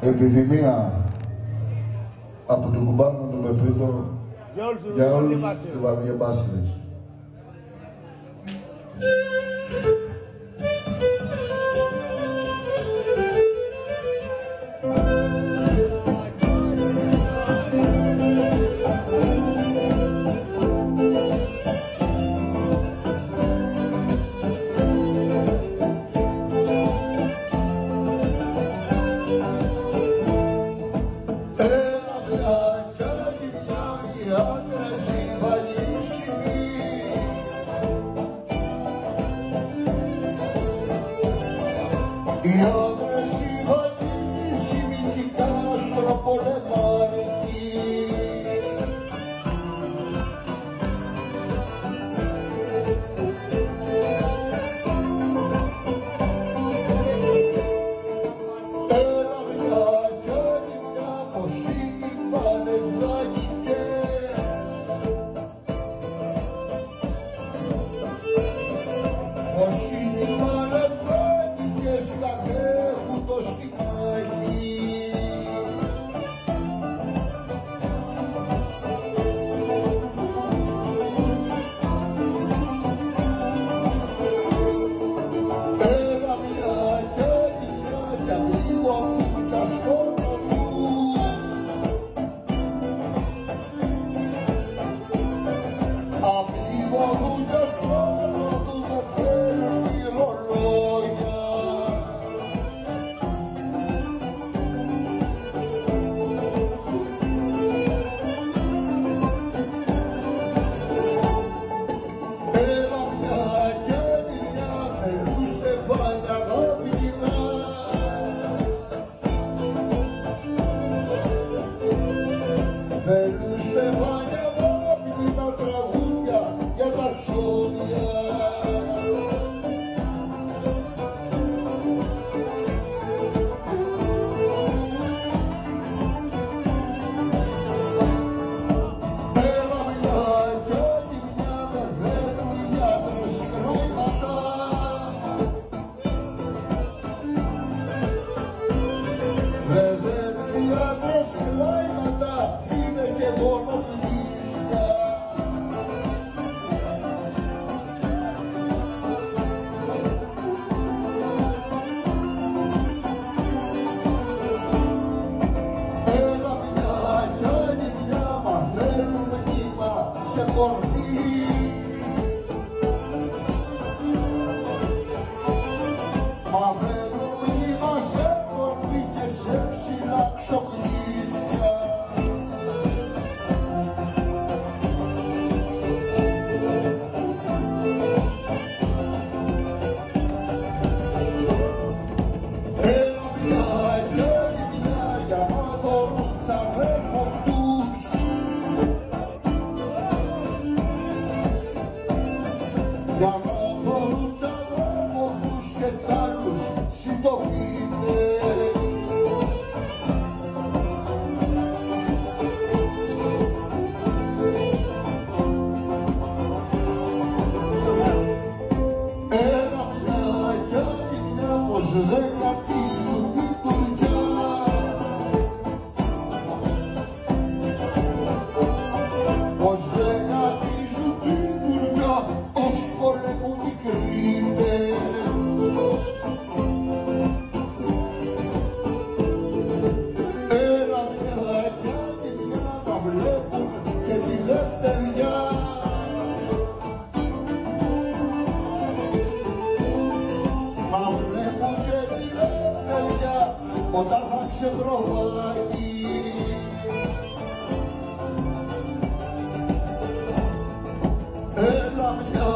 επιθυμία από τον κουμπάνο του Πεπρίτο για όλους τους βαδιεμπάσχεδες. Οι άντρες οι βαλίσιμοι κι κάστρο πολεμάνε εκεί. Έλα μια κι άλλη μια πως είναι οι πάνες λαγικές. Πως είναι οι πάνες λαγικές τα έχουν το στιχάκι. Έλα μια κι άλλη μια κι λίγο αμούτσα σκόρπα του. Αμίγο αμούτσα σκόρπα του με φέρνουν οι ρολόγια. Έλα μια κι άλλη μια φερού στεφάνια αγαπητά. Φερού στεφάνια αγαπητά τραγούδια για τα ψώνια. Έλα μια κι άλλη μια με φέρνουν οι άντρες χρήματα. Με φέρνουν οι άντρες χρήματα, είναι και μόνο πλήσια. Έλα μια κι άλλη μια μα φέρνουν κύμα σε κορφή. Μα φέρνουν κύμα σε κορφή και σε ψηλά ξοκλήσια. Έλα μια κι άλλη μια για να δωρούν τους αδέρφους τους. Για να δωρούν τους αδέρφους τους και τους άλλους συντοπίτες. Έλα μια κι άλλη μια πως δεν κατήσουν την τουρκιά. Πως δεν κατήσουν την τουρκιά, ως πολεμούν οι κρύβες. Έλα μια κι άλλη μια να βλέπουν και τη λευτεριά. Μα βλέπω και τη λευτεριά όταν θα ξεβροβάει. Έλα μια